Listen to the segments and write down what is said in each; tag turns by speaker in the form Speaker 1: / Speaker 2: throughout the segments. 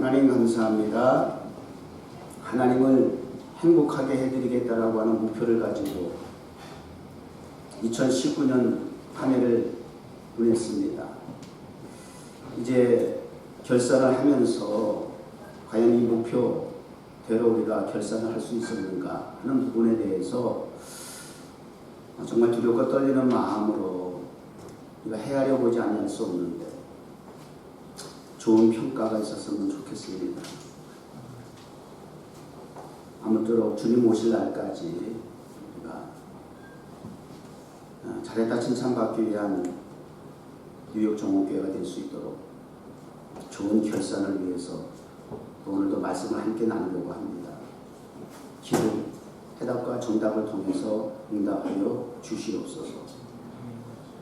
Speaker 1: 하나님 감사합니다. 하나님을 행복하게 해드리겠다라고 하는 목표를 가지고 2019년 한 해를 보냈습니다. 이제 결산을 하면서 과연 이 목표대로 우리가 결산을 할 수 있었는가 하는 부분에 대해서 정말 두렵고 떨리는 마음으로 우리가 헤아려 보지 않을 수 없는데 좋은 평가가 있었으면 좋겠습니다. 아무쪼록 주님 오실 날까지 우리가 잘했다 칭찬받기 위한 뉴욕 정오교회가 될 수 있도록 좋은 결산을 위해서 오늘도 말씀을 함께 나누려고 합니다. 기도, 해답과 정답을 통해서 응답하여 주시옵소서.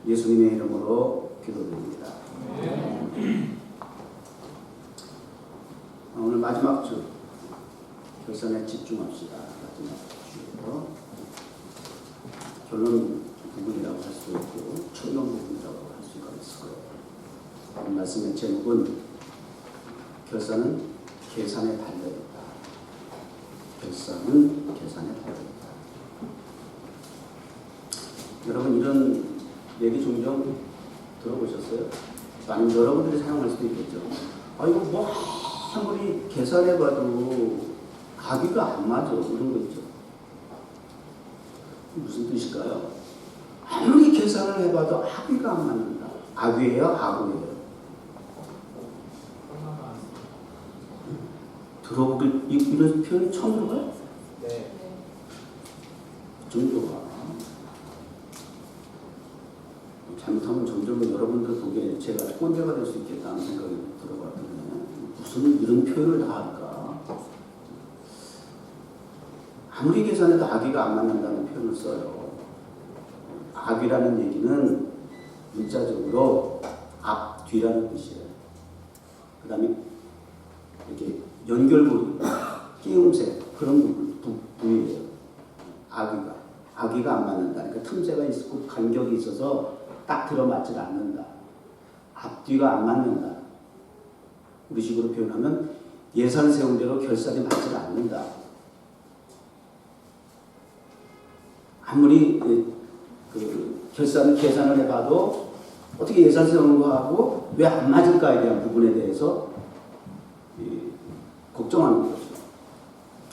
Speaker 1: 예수님의 이름으로 기도드립니다. 오늘 마지막 주 결산에 집중합시다. 마지막 주에서 결론 부분이라고 할 수 있고 총론 부분이라고 할 수가 있을 거예요. 오늘 말씀의 제목은 결산은 계산에 달려있다. 결산은 계산에 달려있다. 여러분 이런 얘기 종종 들어보셨어요? 아니면 여러분들이 사용할 수도 있겠죠. 이거 뭐 아무리 계산해봐도 가기가 안 맞아. 이런 거 있죠. 무슨 뜻일까요? 아무리 계산을 해봐도 악위가 안 맞는다. 악위예요? 악위예요? 들어보길 이런 표현이 처음 들어봐요?
Speaker 2: 네.
Speaker 1: 좀 좋아. 잘못하면 점점 여러분들 보기에 제가 꼰대가 될 수 있겠다는 생각이 들어봤거든요. 무슨 이런 표현을 다 할까? 아무리 계산해도 악위가 안 맞는다는 표현을 써요. 악위라는 얘기는 문자적으로 앞, 뒤라는 뜻이에요. 그 다음에 이렇게 연결부위, 끼움새 그런 부위예요. 악위가 안 맞는다. 그러니까 틈새가 있고 간격이 있어서 딱 들어맞지 않는다. 앞뒤가 안 맞는다. 우리 식으로 표현하면 예산 세운 대로 결산이 맞지 않는다. 아무리 계산을 해봐도 어떻게 예산 세우는 거하고 왜 안 맞을까에 대한 부분에 대해서 걱정하는 거죠.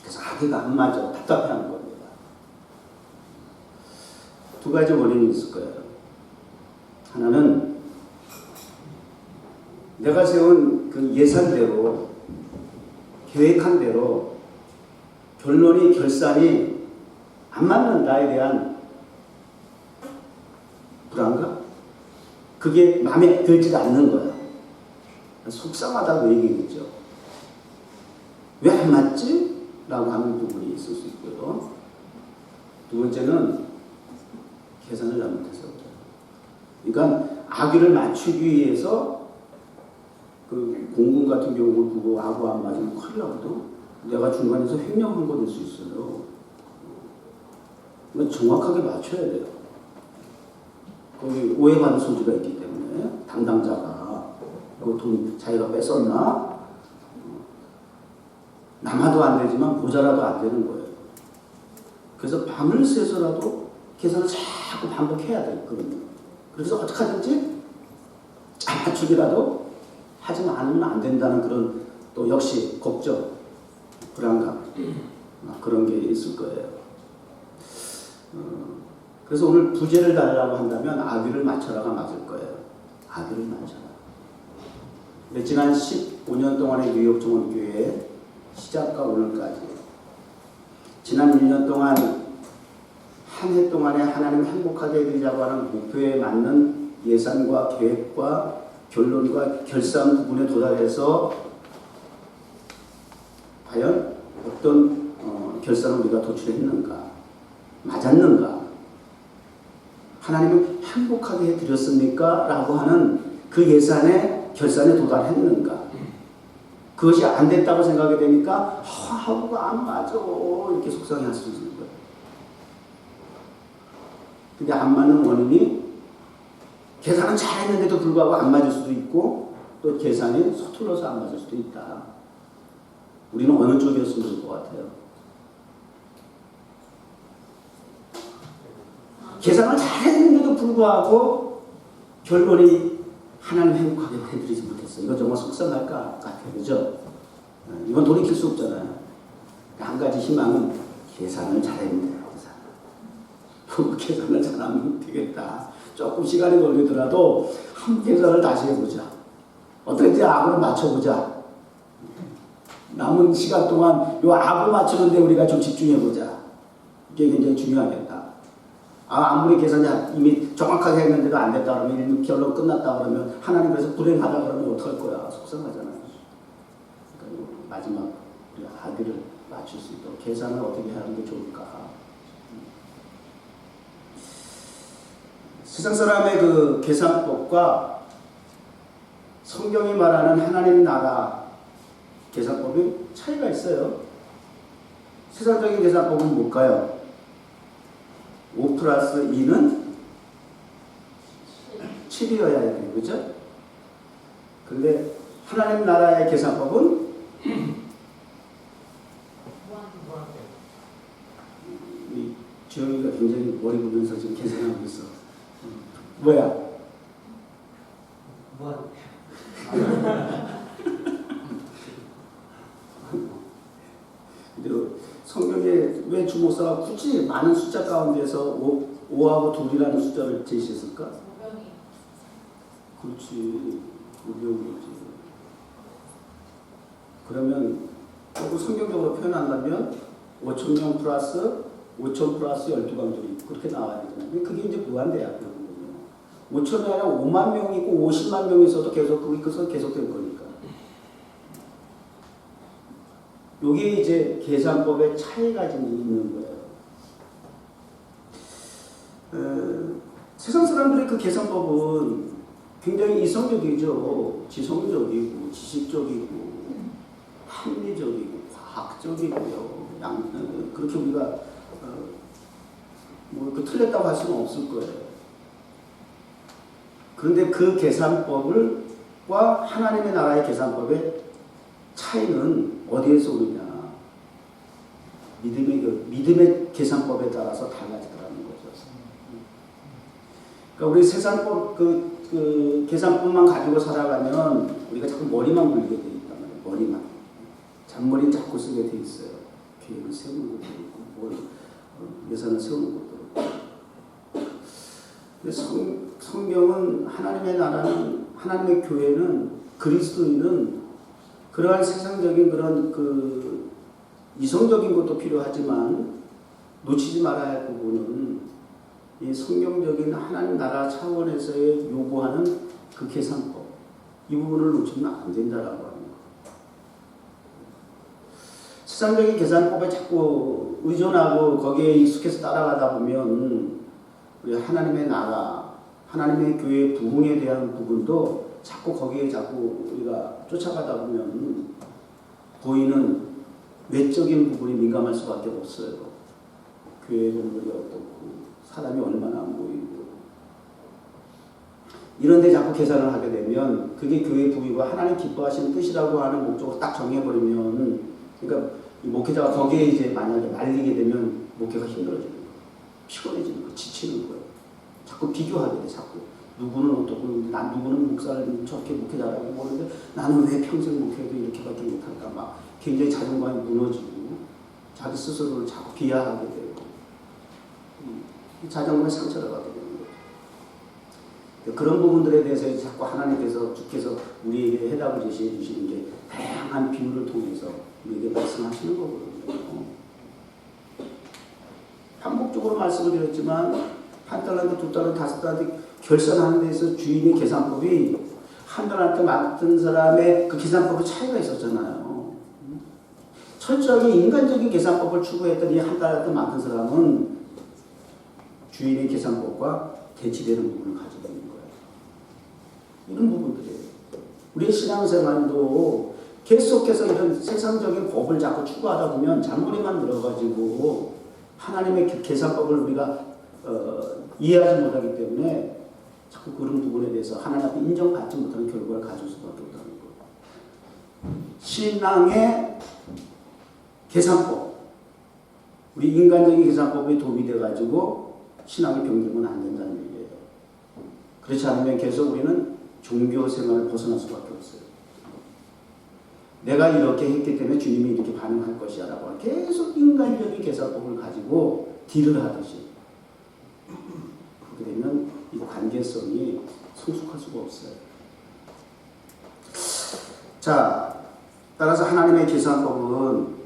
Speaker 1: 그래서 악위가 안 맞아. 답답해하는 겁니다. 두 가지 원인이 있을 거예요. 하나는 내가 세운 그 예산대로 계획한 대로 결산이 안 맞는다에 대한 불안감? 그게 마음에 들지 않는 거야. 속상하다고 얘기했죠. 왜 안 맞지? 라고 하는 부분이 있을 수 있고요. 두 번째는 계산을 잘못해서. 그러니까 악위를 맞추기 위해서 그 공군 같은 경우를 두고 하고 안 맞으면 큰일 나거든. 내가 중간에서 횡령한 거 될 수 있어요. 그러니까 정확하게 맞춰야 돼요. 거기 오해받는 소지가 있기 때문에 담당자가 그 돈 자기가 뺏었나? 남아도 안 되지만 모자라도 안 되는 거예요. 그래서 밤을 새서라도 계산을 자꾸 반복해야 돼요. 그래서 어떻게 하든지 잘 맞추기라도 하지만 않으면 안 된다는 그런 또 역시 걱정, 불안감 그런 게 있을 거예요. 그래서 오늘 부제를 달라고 한다면 악위를 맞춰라가 맞을 거예요. 악위를 맞춰라. 지난 15년 동안의 뉴욕 정원교회 시작과 오늘까지 지난 1년 동안 한 해 동안에 하나님 행복하게 해드리자고 하는 목표에 맞는 예산과 계획과 결론과 결산 부분에 도달해서 과연 어떤 결산을 우리가 도출했는가? 맞았는가? 하나님은 행복하게 해드렸습니까? 라고 하는 그 결산에 도달했는가? 그것이 안 됐다고 생각이 되니까 하고가 안 맞아 이렇게 속상해할 수 있는 거예요. 근데 안 맞는 원인이 계산은 잘했는데도 불구하고 안 맞을 수도 있고 또 계산이 서툴러서 안 맞을 수도 있다. 우리는 어느 쪽이었으면 좋을 것 같아요? 계산을 잘했는데도 불구하고 결론이 하나님 행복하게 해드리지 못했어. 이건 정말 속상할 것 같아요. 그죠? 이건 돌이킬 수 없잖아요. 한 가지 희망은 계산을 잘했는데 계산을 잘하면 되겠다. 조금 시간이 걸리더라도 한 계산을 다시 해보자. 어떻게든 악을 맞춰보자. 남은 시간 동안 이 악을 맞추는데 우리가 좀 집중해보자. 이게 굉장히 중요하겠다. 아무리 계산이 이미 정확하게 했는데도 안 됐다 그러면, 결론 끝났다 그러면, 하나님께서 불행하다 그러면 어떡할 거야. 속상하잖아요. 그러니까 마지막 우리 아들을 맞출 수 있도록 계산을 어떻게 하는 게 좋을까. 세상 사람의 그 계산법과 성경이 말하는 하나님 나라 계산법이 차이가 있어요. 세상적인 계산법은 뭘까요? 5 플러스 2는 7이어야 해요. 그죠? 근데 하나님 나라의 계산법은 이 주영이가 굉장히 머리 굴면서 지금 계산하고 있어. 뭐야? 근데 성경에 왜 주목사가 굳이 많은 숫자 가운데서 5하고 2이라는 숫자를 제시했을까? 그렇지. 무병이지. 그러면 조금 성경적으로 표현한다면 5,000명 플러스 5,000 플러스 12강들이 그렇게 나와야 되잖아요. 그게 이제 무한대야. 5천이 아니라 5만 명이 있고 50만 명이 있어도 그것은 계속될 거니까. 이게 이제 계산법의 차이가 좀 있는 거예요. 세상 사람들의 그 계산법은 굉장히 이성적이죠. 지성적이고 지식적이고 합리적이고 과학적이고요. 그렇게 우리가 그 틀렸다고 할 수는 없을 거예요. 그런데 그 계산법과 하나님의 나라의 계산법의 차이는 어디에서 오느냐? 믿음의 계산법에 따라서 달라지더라는 거죠. 그러니까 우리 세상법 그 계산법만 가지고 살아가면 우리가 자꾸 머리만 굴리게 돼 있단 말이에요. 머리만. 잔머리는 자꾸 쓰게 돼 있어요. 계획을 세우는 것도 있고, 예산을 세우는 것도 있고. 성경은 하나님의 나라는, 하나님의 교회는, 그리스도인은 그러한 세상적인 그런 그 이성적인 것도 필요하지만 놓치지 말아야 할 부분은 이 성경적인 하나님 나라 차원에서의 요구하는 그 계산법, 이 부분을 놓치면 안 된다라고 하는 거. 세상적인 계산법에 자꾸 의존하고 거기에 익숙해서 따라가다 보면 우리 하나님의 나라, 하나님의 교회의 부흥에 대한 부분도 자꾸 거기에 자꾸 우리가 쫓아가다 보면 보이는 외적인 부분이 민감할 수밖에 없어요. 교회 정도이 어떻고 사람이 얼마나 안 보이고 이런데 자꾸 계산을 하게 되면 그게 교회 부흥이고 하나님 기뻐하시는 뜻이라고 하는 목적을 딱 정해버리면, 그러니까 이 목회자가 거기에 이제 만약에 말리게 되면 목회가 힘들어지는 거예요. 피곤해지는 거예요. 지치는 거예요. 자꾸 비교하게 돼. 자꾸 누구는 어떻고 누구는 목사를 저렇게 목회자라고 보는데 나는 왜 평생 목회도 이렇게밖에 못할까, 막 굉장히 자존감이 무너지고 자기 스스로를 자꾸 비하하게 되고 자존감의 상처를 받게 되는 거죠. 그런 부분들에 대해서 자꾸 하나님께서 주께서 우리에게 해답을 제시해 주시는 게 다양한 비유를 통해서 우리에게 말씀하시는 거거든요. 반복적으로 말씀을 드렸지만 1달란트, 2달란트, 5달란트 결산하는 데서 주인의 계산법이 1달란트 맡은 사람의 그 계산법의 차이가 있었잖아요. 철저하게 인간적인 계산법을 추구했던 이 1달란트 맡은 사람은 주인의 계산법과 대치되는 부분을 가지고 있는 거예요. 이런 부분들이에요. 우리 신앙생활도 계속해서 이런 세상적인 법을 자꾸 추구하다 보면 잔머리만 늘어가지고 하나님의 계산법을 우리가 이해하지 못하기 때문에 자꾸 그런 부분에 대해서 하나님 앞에 인정받지 못하는 결과를 가질 수밖에 없다는 거예요. 신앙의 계산법, 우리 인간적인 계산법에 도움이 돼가지고 신앙이 병들면 안 된다는 얘기예요. 그렇지 않으면 계속 우리는 종교 생활을 벗어날 수밖에 없어요. 내가 이렇게 했기 때문에 주님이 이렇게 반응할 것이야 라고 계속 인간적인 계산법을 가지고 딜을 하듯이 그렇게 되면 이 관계성이 성숙할 수가 없어요. 자, 따라서 하나님의 계산법은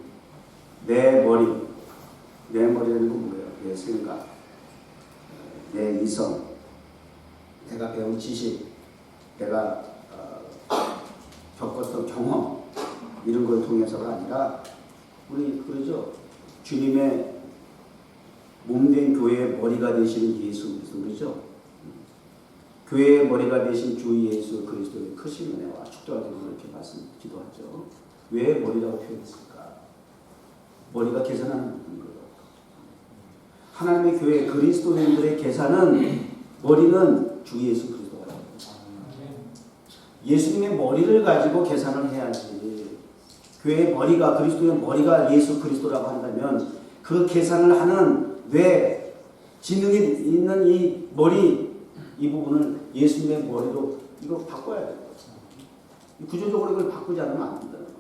Speaker 1: 내 머리라는 건 뭐예요? 내 생각, 내 이성, 내가 배운 지식, 내가 겪었던 경험 이런 걸 통해서가 아니라 우리 그러죠. 주님의 몸된 교회의 머리가 되시는 예수 그리스도 그러죠. 교회의 머리가 되신 주 예수 그리스도의 크신 은혜와 축도하기를 그렇게 기도하죠. 왜 머리라고 표현했을까? 머리가 계산하는 거예요. 하나님의 교회 그리스도인들의 계산은 머리는 주 예수 그리스도가 예수님의 머리를 가지고 계산을 해야지. 교회의 머리가 그리스도의 머리가 예수 그리스도라고 한다면 그 계산을 하는 뇌 지능이 있는 이 머리 이 부분을 예수님의 머리로 이거 바꿔야 돼요. 구조적으로 이걸 바꾸지 않으면 안 된다는 거예요.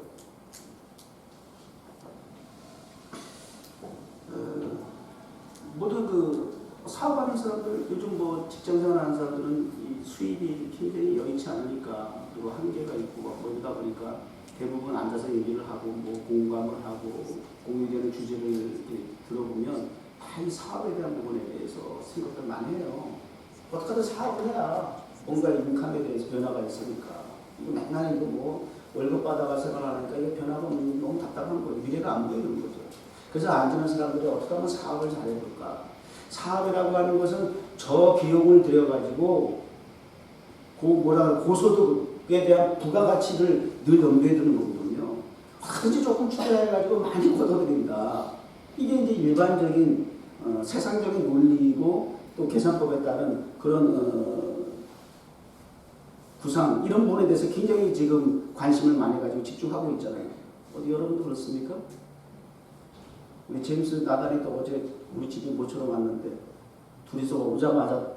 Speaker 1: 모든 그 사업하는 사람들, 요즘 뭐 직장생활하는 사람들은 이 수입이 굉장히 여의치 않으니까 그리고 한계가 있고 그러다 보니까 대부분 앉아서 얘기를 하고 뭐 공감을 하고 공유되는 주제를 이렇게 들어보면 다 이 사업에 대한 부분에 대해서 생각을 많이 해요. 어떻게 하든 사업을 해야 뭔가 인컴에 대해서 변화가 있으니까. 이거 맨날 이거 뭐 월급 받아가 생활하니까 이게 변화가 너무 답답한 거예요. 미래가 안 보이는 거죠. 그래서 앉는 사람들이 어떻게 하면 사업을 잘해볼까. 사업이라고 하는 것은 저 비용을 들여가지고 고소득에 대한 부가가치를 늘 염두에 두는 거거든요. 하든지 조금 투자해가지고 많이 걷어들인다. 이게 이제 일반적인 세상적인 논리이고 또 계산법에 따른 그런 구상 이런 부분에 대해서 굉장히 지금 관심을 많이 가지고 집중하고 있잖아요. 어디 여러분도 그렇습니까? 우리 제임스 나단이도 어제 우리 집에 모처럼 왔는데 둘이서 오자마자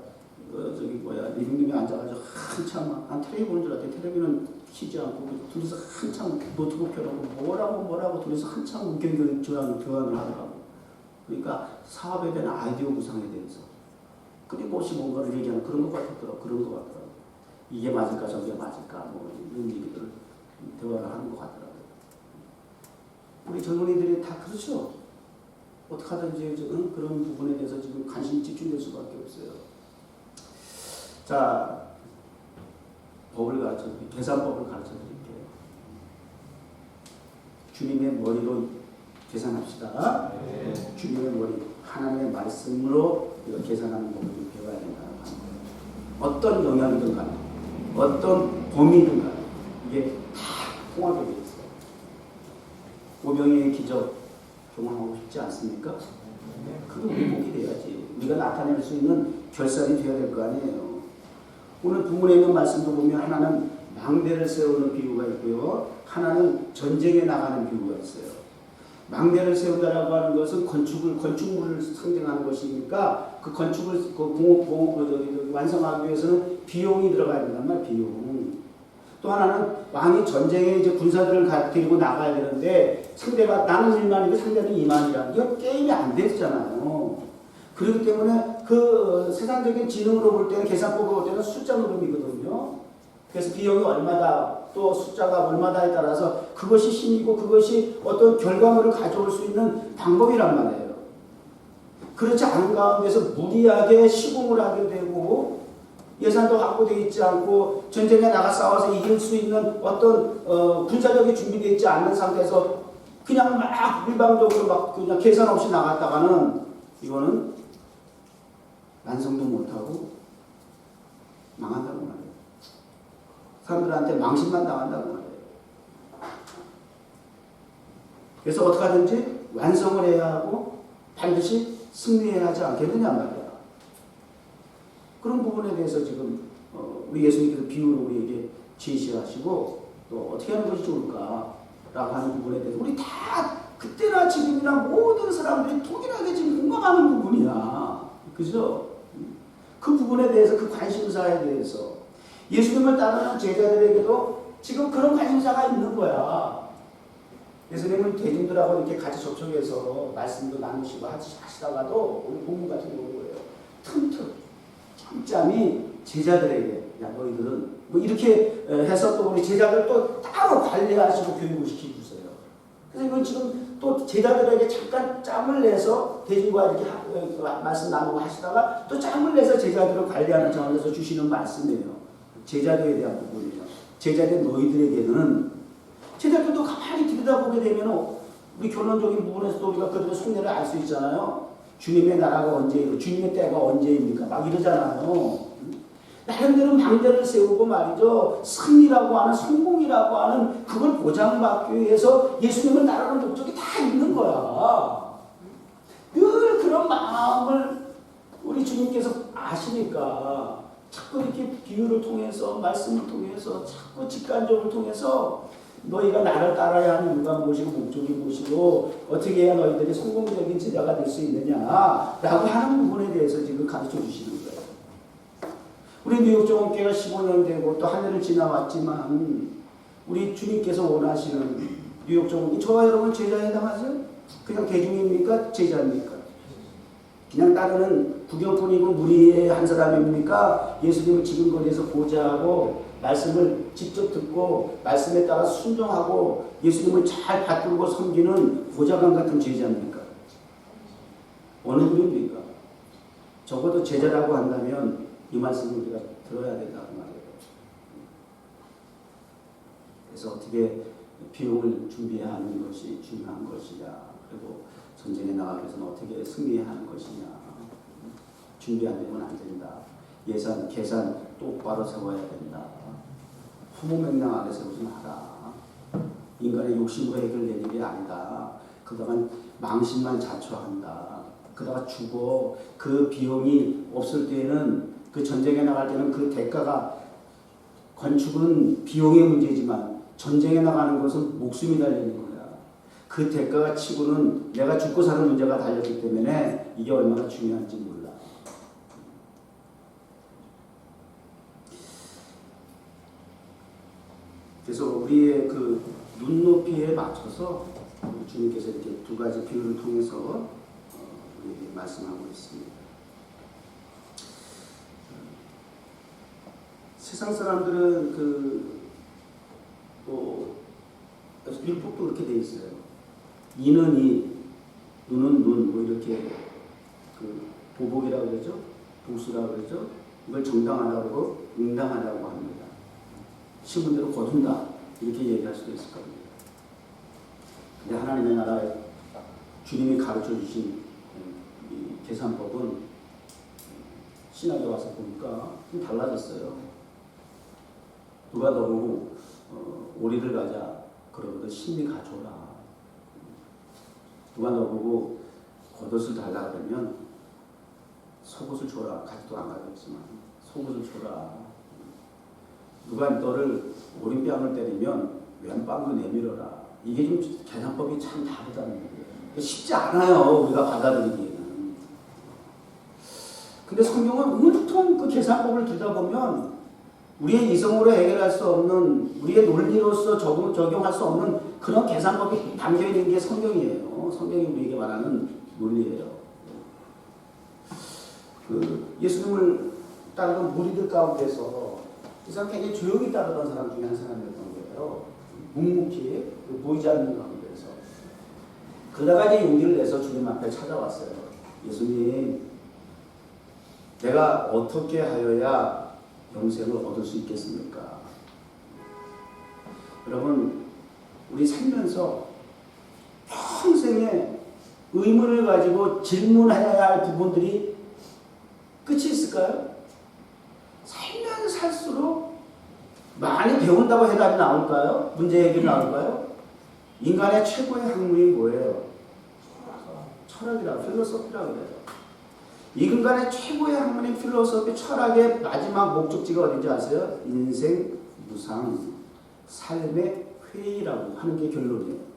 Speaker 1: 리빙룸에 앉아가지고 한참 한 텔레비 보는 줄 알았더니 텔레비는 키지 않고 둘이서 한참 노트북 펴놓고 뭐라고 둘이서 한참 의견 교환을 하더라고. 그러니까 사업에 대한 아이디어 구상에 대해서 끊임없이 뭔가를 얘기하는 그런 것 같더라고요. 이게 맞을까 저게 맞을까 뭐 이런 얘기들을 대화를 하는 것 같더라고요. 우리 젊은이들이 다 그렇죠. 어떻게 하든지 그런 부분에 대해서 지금 관심이 집중될 수밖에 없어요. 자, 계산법을 가르쳐 드릴게요. 주님의 머리로 계산합시다. 네. 주님의 머리, 하나님의 말씀으로 계산하는 법을 배워야 된다는 거예요. 어떤 영역이든 간에, 어떤 범위든 간에 이게 다 통하게 되어 있어요. 오병이의 기적 경험하고 싶지 않습니까? 그게 우리 목이 돼야지. 우리가 나타낼 수 있는 결산이 되어야 될 거 아니에요. 오늘 본문에 있는 말씀도 보면 하나는 망대를 세우는 비유가 있고요. 하나는 전쟁에 나가는 비유가 있어요. 망대를 세운다라고 하는 것은 건축물을 상징하는 것이니까 그 건축을 완성하기 위해서는 비용이 들어가야 된단 말이에요. 비용. 또 하나는 왕이 전쟁에 이제 군사들을 데리고 나가야 되는데 상대가 나는 1만이고 상대는 2만이라 이거 게임이 안 됐잖아요. 그렇기 때문에 그 세상적인 지능으로 볼 때는 계산법으로 볼 때는 숫자 노름이거든요. 그래서 비용이 얼마다 또 숫자가 얼마다에 따라서 그것이 힘이고 그것이 어떤 결과물을 가져올 수 있는 방법이란 말이에요. 그렇지 않은 가운데서 무리하게 시공을 하게 되고 예산도 확보되어 있지 않고 전쟁에 나가 싸워서 이길 수 있는 어떤 군사력이 준비되어 있지 않는 상태에서 그냥 막 일방적으로 막 그냥 계산 없이 나갔다가는 이거는 완성도 못하고 망한다고 말이에요. 사람들한테 망신만 당한다고 말이에요. 그래서 어떻게 하든지 완성을 해야 하고 반드시 승리해야 하지 않겠느냐 말이야. 그런 부분에 대해서 지금 우리 예수님께서 비유로 우리에게 제시하시고 또 어떻게 하는 것이 좋을까라고 하는 부분에 대해서 우리 다 그때나 지금이나 모든 사람들이 동일하게 지금 공감하는 부분이야. 그죠? 그 부분에 대해서, 그 관심사에 대해서 예수님을 따르는 제자들에게도 지금 그런 관심사가 있는 거야. 예수님은 대중들하고 이렇게 같이 접촉해서 말씀도 나누시고 하시다가도 오늘 본문 같은 경우에요. 틈틈 짬짬이 제자들에게, 야 너희들은 뭐 이렇게 해서 또 우리 제자들 또 따로 관리하시고 교육을 시켜주세요. 그래서 이건 지금 또 제자들에게 잠깐 짬을 내서 대중과 이렇게 말씀 나누고 하시다가 또 짬을 내서 제자들을 관리하는 차원에서 주시는 말씀이에요. 제자들에 대한 부분이에요. 제자들 너희들에게는, 제자들도 가만히 들여다보게 되면 우리 결론적인 부분에서도 우리가 그들의 속내를 알 수 있잖아요. 주님의 나라가 언제예요? 주님의 때가 언제입니까? 막 이러잖아요. 나름대로 망대를 세우고 말이죠. 승리라고 하는, 성공이라고 하는 그걸 보장받기 위해서 예수님을 따르는 목적이 다 있는 거야. 늘 그런 마음을 우리 주님께서 아시니까 자꾸 이렇게 비유를 통해서, 말씀을 통해서, 자꾸 직관적을 통해서 너희가 나를 따라야 하는 이유가 무엇이고 목적이 무엇이고 어떻게 해야 너희들이 성공적인 제자가 될 수 있느냐라고 하는 부분에 대해서 지금 가르쳐 주시는 거예요. 우리 뉴욕정원교회가 15년 되고 또 한 해를 지나왔지만 우리 주님께서 원하시는 뉴욕정원교회, 저와 여러분 제자에 해당하세요? 그냥 대중입니까? 제자입니까? 그냥 따르는 구경꾼이고 무리의 한 사람입니까? 예수님을 지금 거리에서 보좌하고 말씀을 직접 듣고 말씀에 따라 순종하고 예수님을 잘 받들고 섬기는 보좌관 같은 제자입니까? 어느 분입니까? 적어도 제자라고 한다면 이 말씀을 우리가 들어야 된다고 말이에요. 그래서 어떻게 비용을 준비해야 하는 것이 중요한 것이냐, 그리고 전쟁에 나가기 위해서는 어떻게 승리해야 하는 것이냐, 준비 안 되면 안 된다. 예산, 계산 똑바로 세워야 된다. 후무맹랑하게 세우지 마라. 인간의 욕심으로 해결될 일이 아니다. 그동안 망신만 자초한다. 그러다가 죽어. 그 비용이 없을 때에는, 그 전쟁에 나갈 때는 그 대가가, 건축은 비용의 문제지만 전쟁에 나가는 것은 목숨이 달리는 거야. 그 대가가 치고는 내가 죽고 사는 문제가 달렸기 때문에 이게 얼마나 중요한지 몰라. 그래서 우리의 그 눈높이에 맞춰서 주님께서 이렇게 두 가지 비유를 통해서 우리에게 말씀하고 있습니다. 세상 사람들은 율법도 그렇게 돼 있어요. 이는 이, 눈은 눈, 뭐 이렇게 보복이라고 그러죠, 복수라고 그러죠. 이걸 정당하다고 그러고 응당하다고 합니다. 신분대로 거둔다 이렇게 얘기할 수도 있을 겁니다. 근데 하나님의 나라에 주님이 가르쳐 주신 이 계산법은 신학에 와서 보니까 좀 달라졌어요. 누가 너무 오리를 가자 그러거든 신이 가져라. 누가 너보고 겉옷을 달라 그러면 속옷을 줘라. 가지도 안 가졌지만 속옷을 줘라. 누가 너를 오른뺨을 때리면 왼뺨도 내밀어라. 이게 좀 계산법이 참 다르다는 거예요. 쉽지 않아요, 우리가 받아들이기에는. 근데 성경은 온통 그 계산법을 들다 보면 우리의 이성으로 해결할 수 없는, 우리의 논리로서 적용할 수 없는 그런 계산법이 담겨있는 게 성경이에요. 성경이 우리에게 말하는 논리예요. 예수님을 따르던 무리들 가운데서 이 사람 굉장히 조용히 따르던 사람 중에 한 사람이었던 거예요. 묵묵히 보이지 않는 가운데서. 그러다가 이제 용기를 내서 주님 앞에 찾아왔어요. 예수님, 내가 어떻게 하여야 영생을 얻을 수 있겠습니까? 여러분, 우리 살면서 평생에 의문을 가지고 질문해야 할 부분들이 끝이 있을까요? 살면 살수록 많이 배운다고 해답이 나올까요? 문제 해결이 나올까요? 인간의 최고의 학문이 뭐예요? 철학이라고, 필로소피라고 그래요. 인간의 최고의 학문인 필로소피, 철학의 마지막 목적지가 어딘지 아세요? 인생, 무상, 삶의 회의라고 하는 게 결론이에요.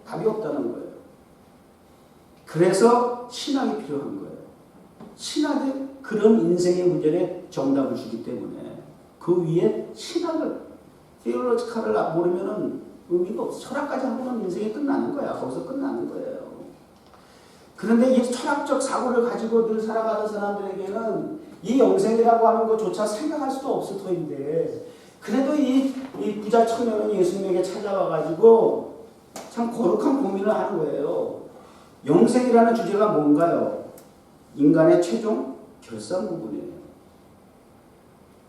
Speaker 1: 답이 없다는 거예요. 그래서 신학이 필요한 거예요. 신학이 그런 인생의 문제에 정답을 주기 때문에 그 위에 신학을 theological을 모르면은 의미가 없어. 철학까지 하고는 인생이 끝나는 거야. 거기서 끝나는 거예요. 그런데 이 철학적 사고를 가지고 늘 살아가는 사람들에게는 이 영생이라고 하는 것조차 생각할 수도 없을 터인데 그래도 이 부자 청년은 예수님에게 찾아와가지고 참 거룩한 고민을 하는 거예요. 영생이라는 주제가 뭔가요? 인간의 최종 결산 부분이에요.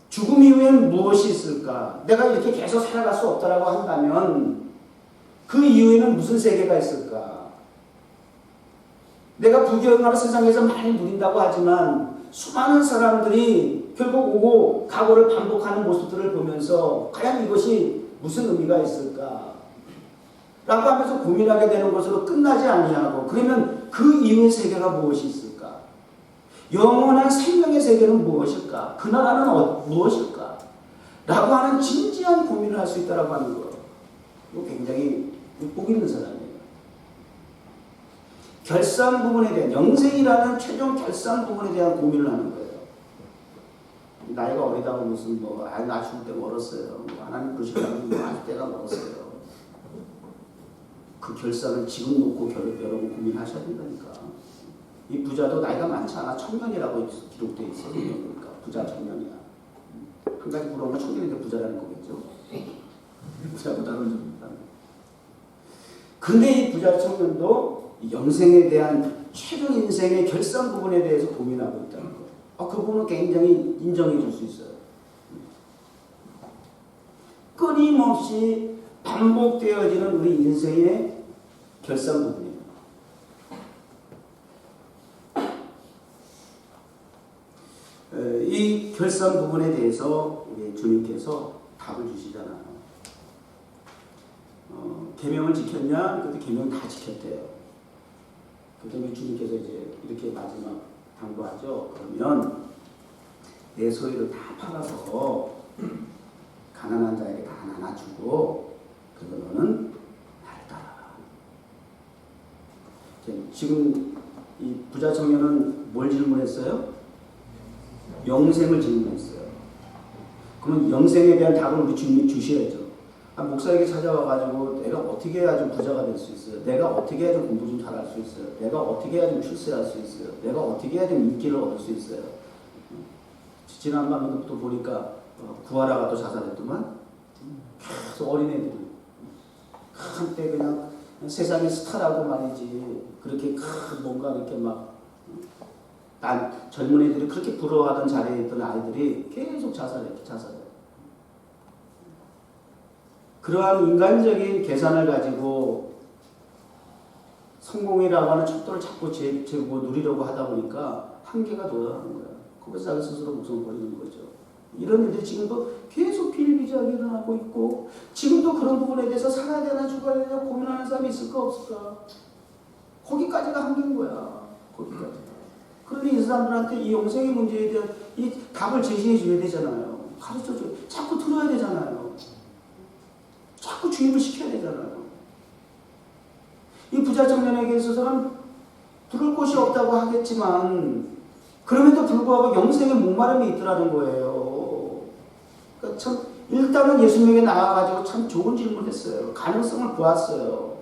Speaker 1: 죽음 이후엔 무엇이 있을까? 내가 이렇게 계속 살아갈 수 없다라고 한다면 그 이후에는 무슨 세계가 있을까? 내가 부귀영화를 세상에서 많이 누린다고 하지만 수많은 사람들이 결국 오고 가고를 반복하는 모습들을 보면서 과연 이것이 무슨 의미가 있을까? 라고 하면서 고민하게 되는 것으로 끝나지 아니하고 그러면 그 이후의 세계가 무엇이 있을까? 영원한 생명의 세계는 무엇일까? 그 나라는 무엇일까? 라고 하는 진지한 고민을 할 수 있다고 하는 거. 이거 굉장히 복 있는 사람이에요. 결산 부분에 대한 영생이라는 최종 결산 부분에 대한 고민을 하는 거예요. 나이가 어리다고 무슨 나 죽을 때 멀었어요. 하나님 그러시다면 아직 때가 멀었어요. 그 결산을 지금 놓고 여러분 고민하셔야 된다니까. 이 부자도 나이가 많지 않아. 청년이라고 기록되어 있어요. 그러니까 부자 청년이야. 한 가지 부러운 건 청년인데 부자라는 거겠죠. 부자보다는 좀. 근데 이 부자 청년도 영생에 대한 최종 인생의 결산 부분에 대해서 고민하고 있다는 거. 그 부분은 굉장히 인정해 줄 수 있어요. 끊임없이 반복되어지는 우리 인생의 결산 부분입니다. 이 결산 부분에 대해서 우리 주님께서 답을 주시잖아요. 계명을 지켰냐? 그때 계명 다 지켰대요. 그다음에 주님께서 이제 이렇게 마지막 당부하죠. 그러면 내 소유를 다 팔아서 가난한 자에게 다 나눠주고 그리고 너는 나를 따라라. 지금 이 부자 청년은 뭘 질문했어요? 영생을 질문했어요. 그러면 영생에 대한 답을 우리 주님이 주셔야죠. 목사에게 찾아와가지고 내가 어떻게 해야 좀 부자가 될 수 있어요? 내가 어떻게 해야 좀 공부 좀 잘할 수 있어요? 내가 어떻게 해야 좀 출세할 수 있어요? 내가 어떻게 해야 좀 인기를 얻을 수 있어요? 지난번에 또 보니까 구하라가 또 자살했더만 계속 어린애들이 한때 그냥 세상의 스타라고 말이지 그렇게 뭔가 이렇게 막 젊은 애들이 그렇게 부러워하던 자리에 있던 아이들이 계속 자살해. 그러한 인간적인 계산을 가지고 성공이라고 하는 척도를 자꾸 재고 누리려고 하다 보니까 한계가 도달하는 거야. 거기서 자기 스스로 목숨을 버리는 거죠. 이런 일들이 지금도 계속 비일비재하게 일어나고 있고 지금도 그런 부분에 대해서 살아야 되나 죽어야 되나 고민하는 사람이 있을까 없을까? 거기까지가 한계인 거야. 거기까지. 그런데 이 사람들한테 이 영생의 문제에 대한 이 답을 제시해 줘야 되잖아요. 가르쳐 줘야 자꾸 들어야 되잖아요. 자꾸 주입을 시켜야 되잖아요. 이 부자 청년에게 있어서는 들을 곳이 없다고 하겠지만 그럼에도 불구하고 영생의 목마름이 있더라는 거예요. 그러니까 참 일단은 예수님에게 나와가지고 참 좋은 질문을 했어요. 가능성을 보았어요.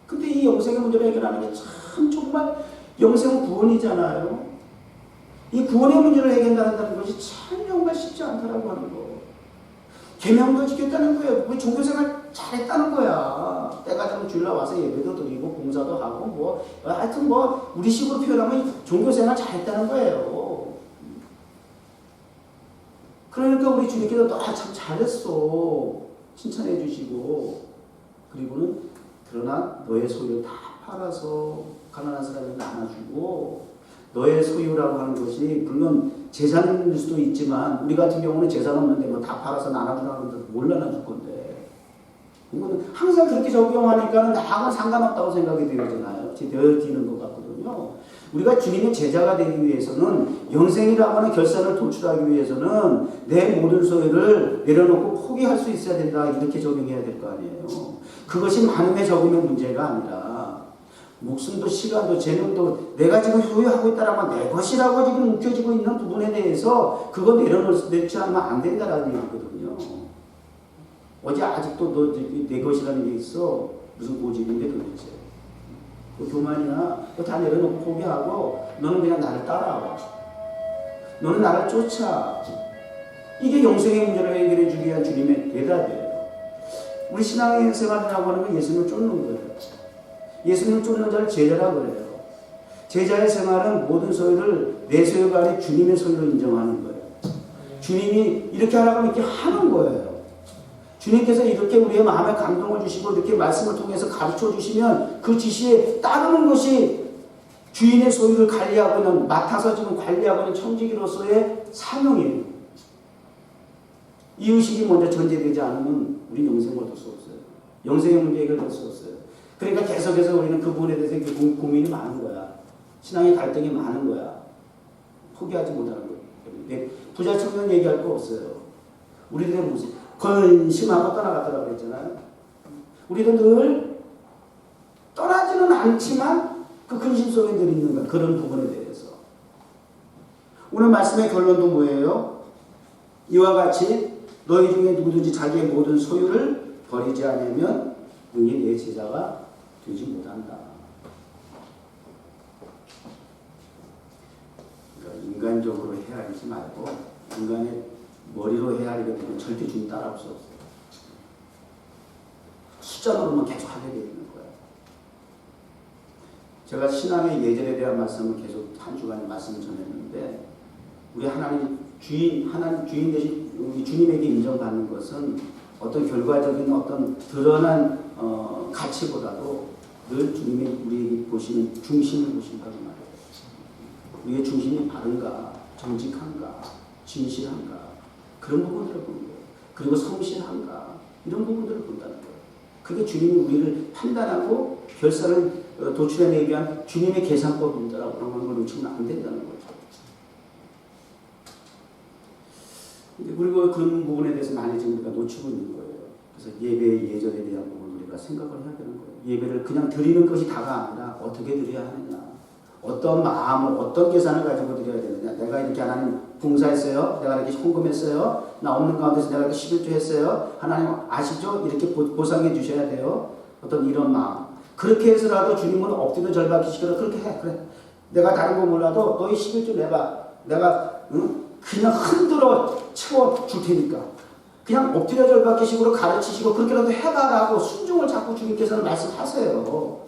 Speaker 1: 근데 이 영생의 문제를 해결하는 게 참 정말 영생은 구원이잖아요. 이 구원의 문제를 해결한다는 것이 참 정말 쉽지 않다라고 하는 거. 계명도 지켰다는 거예요. 우리 종교생활 잘했다는 거야. 때가 되면 주일날 와서 예배도 드리고 봉사도 하고 하여튼 우리 식으로 표현하면 종교생활 잘했다는 거예요. 그러니까 우리 주님께서 너 참 잘했어 칭찬해 주시고 그리고는 그러나 너의 소유를 다 팔아서 가난한 사람에게 나눠주고 너의 소유라고 하는 것이 물론 재산일 수도 있지만 우리 같은 경우는 재산 없는데 다 팔아서 나눠주라는데 뭘 나눠줄 건데 이거는 항상 그렇게 적용하니까 나하고는 상관없다고 생각이 되잖아요. 되어지는 것 같거든요. 우리가 주님의 제자가 되기 위해서는 영생이라고 하는 결산을 도출하기 위해서는 내 모든 소유를 내려놓고 포기할 수 있어야 된다. 이렇게 적용해야 될 거 아니에요. 그것이 많음의 적음의 문제가 아니라 목숨도 시간도 재능도 내가 지금 소유하고 있다라면 내 것이라고 지금 움켜쥐고 있는 부분에 대해서 그거 내려놓지 않으면 안 된다라는 얘기거든요. 어제 아직도 너 내 것이라는 게 있어. 무슨 고집인데 도대체. 그 교만이나 그거 다 내려놓고 포기하고 너는 그냥 나를 따라와. 너는 나를 쫓아. 이게 영생의 문제를 해결해 주기 위한 주님의 대답이에요. 우리 신앙의 생활이라고 하는 건 예수님을 쫓는 거예요. 예수님을 쫓는 자를 제자라고 그래요. 제자의 생활은 모든 소유를 내 소유가 아닌 주님의 소유로 인정하는 거예요. 주님이 이렇게 하라고 이렇게 하는 거예요. 주님께서 이렇게 우리의 마음에 감동을 주시고 이렇게 말씀을 통해서 가르쳐 주시면 그 지시에 따르는 것이 주인의 소유를 관리하고 있는, 맡아서 지금 관리하고 있는 청지기로서의 사명이에요. 이 의식이 먼저 전제되지 않으면 우리 영생을 얻을 수 없어요. 영생의 문제 해결될 수 없어요. 그러니까 계속해서 우리는 그 부분에 대해서 고민이 많은 거야. 신앙의 갈등이 많은 거야. 포기하지 못하는 거예요. 부자 청년 얘기할 거 없어요. 우리들은 무슨 근심하고 떠나갔다고 그랬잖아요. 우리도 늘 떠나지는 않지만 그 근심 속에 늘 있는 거야. 그런 부분에 대해서. 오늘 말씀의 결론도 뭐예요? 이와 같이 너희 중에 누구든지 자기의 모든 소유를 버리지 않으면 능히 내 제자가 되지 못한다. 그러니까 인간적으로 헤아리지 말고 인간의 머리로 헤아리게 되면 절대 주님 따라올 수 없어요. 숫자로만 계속 하게 되는 거예요. 제가 신앙의 예절에 대한 말씀을 계속 한 주간 말씀을 전했는데 우리 하나님 주인 대신 우리 주님에게 인정받는 것은 어떤 결과적인 어떤 드러난 가치보다도 늘 주님이 우리에게 보시는 중심을 보신다고 말해요. 우리의 중심이 바른가, 정직한가, 진실한가 그런 부분들을 보는 거예요. 그리고 성실한가 이런 부분들을 본다는 거예요. 그게 주님이 우리를 판단하고 결산을 도출해내기 위한 주님의 계산법입니다라고 그런 걸 놓치면 안 된다는 거죠. 그리고 그런 부분에 대해서 많이 지금 우리가 놓치고 있는 거예요. 그래서 예배의 예절에 대한 부분을 우리가 생각을 해야 되는 거예요. 예배를 그냥 드리는 것이 다가 아니라 어떻게 드려야 하느냐. 어떤 마음을, 어떤 계산을 가지고 드려야 되느냐. 내가 이렇게 하나님 봉사했어요. 내가 이렇게 헌금했어요. 나 없는 가운데서 내가 이렇게 11조 했어요. 하나님 아시죠? 이렇게 보상해 주셔야 돼요. 어떤 이런 마음. 그렇게 해서라도 주님은 엎드려 절박히시거나 그렇게 해. 그래. 내가 다른 거 몰라도 너희 11조 내봐. 내가 그냥 흔들어 채워줄 테니까. 그냥 엎드려 절박히식으로 가르치시고 그렇게라도 해봐라고 순종을 자꾸 주님께서는 말씀하세요.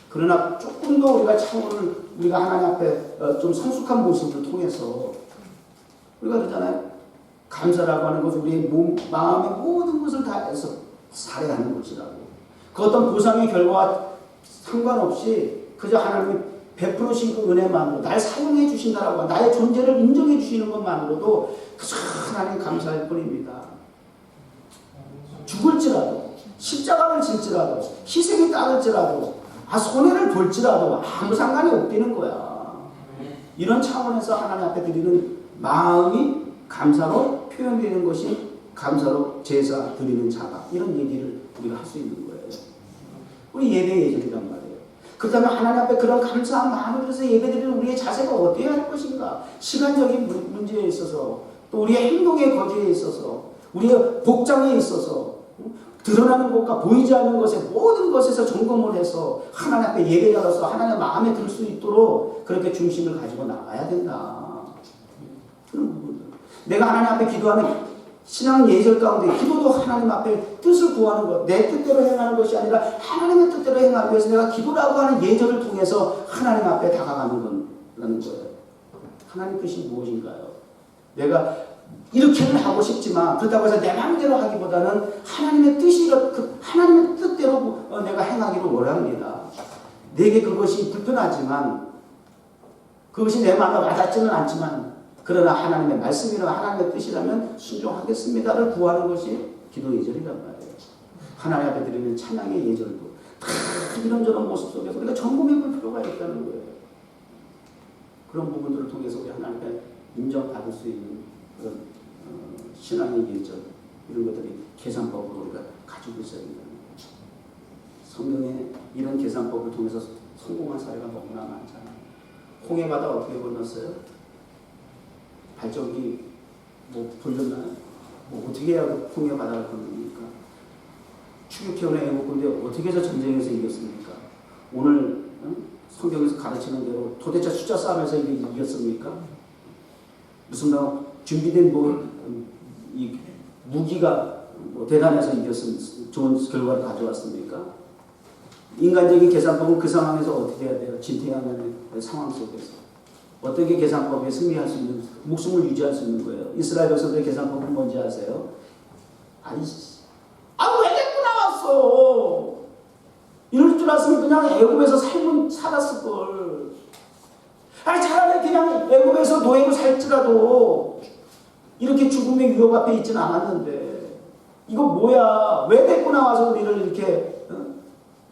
Speaker 1: 그러나 조금 더 우리가 차원을 우리가 하나님 앞에 좀 성숙한 모습을 통해서 우리가 그러잖아요. 감사라고 하는 것은 우리의 마음의 모든 것을 다해서 살해하는 것이라고. 그 어떤 보상의 결과와 상관없이 그저 하나님이 베풀으신 그 은혜만으로 날 사용해 주신다라고 나의 존재를 인정해 주시는 것만으로도 그저 하나님 감사할 뿐입니다. 죽을지라도 십자가를 질지라도 희생이 따를지라도 손해를 볼지라도 아무 상관이 없다는 거야. 이런 차원에서 하나님 앞에 드리는 마음이 감사로 표현되는 것이 감사로 제사 드리는 자가 이런 얘기를 우리가 할 수 있는 거예요. 우리 예배 예절이란 말이에요. 그렇다면 하나님 앞에 그런 감사한 마음을 들여서 예배드리는 우리의 자세가 어디에 할 것인가? 시간적인 문제에 있어서 또 우리의 행동의 거지에 있어서 우리의 복장에 있어서 드러나는 것과 보이지 않는 것에 모든 것에서 점검을 해서 하나님 앞에 예배자로서 하나님의 마음에 들 수 있도록 그렇게 중심을 가지고 나가야 된다. 그런 부분들. 내가 하나님 앞에 기도하는 신앙 예절 가운데 기도도 하나님 앞에 뜻을 구하는 것, 내 뜻대로 행하는 것이 아니라 하나님의 뜻대로 행하기 위해서 내가 기도라고 하는 예절을 통해서 하나님 앞에 다가가는 거라는 거예요. 하나님 뜻이 무엇인가요? 내가 이렇게는 하고 싶지만 그렇다고 해서 내 마음대로 하기보다는 하나님의 뜻이 하나님의 뜻대로 내가 행하기를 원합니다. 내게 그것이 불편하지만 그것이 내 마음에 와닿지는 않지만 그러나 하나님의 말씀이나 하나님의 뜻이라면 순종하겠습니다를 구하는 것이 기도 예절이란 말이에요. 하나님 앞에 드리는 찬양의 예절도 다 이런저런 모습 속에서 우리가 점검해 볼 필요가 있다는 거예요. 그런 부분들을 통해서 우리 하나님께 인정받을 수 있는 그런 신앙의 예전 이런 것들이 계산법으로 우리가 가지고 있어야 된다는 거죠. 성경에 이런 계산법을 통해서 성공한 사례가 너무나 많잖아요. 홍해 바다 어떻게 건넜어요? 발전기 뭐 돌렸나요? 뭐 어떻게 해야 홍해 바다를 건넙니까? 추격해오는 애국 군대 어떻게 해서 전쟁에서 이겼습니까? 오늘 성경에서 가르치는 대로 도대체 숫자 싸움에서 이겼습니까? 무슨 준비된 이 무기가 대단해서 이겼습니까? 좋은 결과를 가져왔습니까? 인간적인 계산법은 그 상황에서 어떻게 해야 돼요? 진퇴양난의 상황 속에서 어떻게 계산법에 승리할 수 있는, 목숨을 유지할 수 있는 거예요. 이스라엘 백성들의 계산법은 뭔지 아세요? 왜 데리고 나왔어? 이럴 줄 알았으면 그냥 애굽에서 살았을 걸. 차라리 그냥 애굽에서 노예로 살지라도 이렇게 죽음의 위협 앞에 있지는 않았는데 이거 뭐야? 왜 데리고 나와서 우리를 이렇게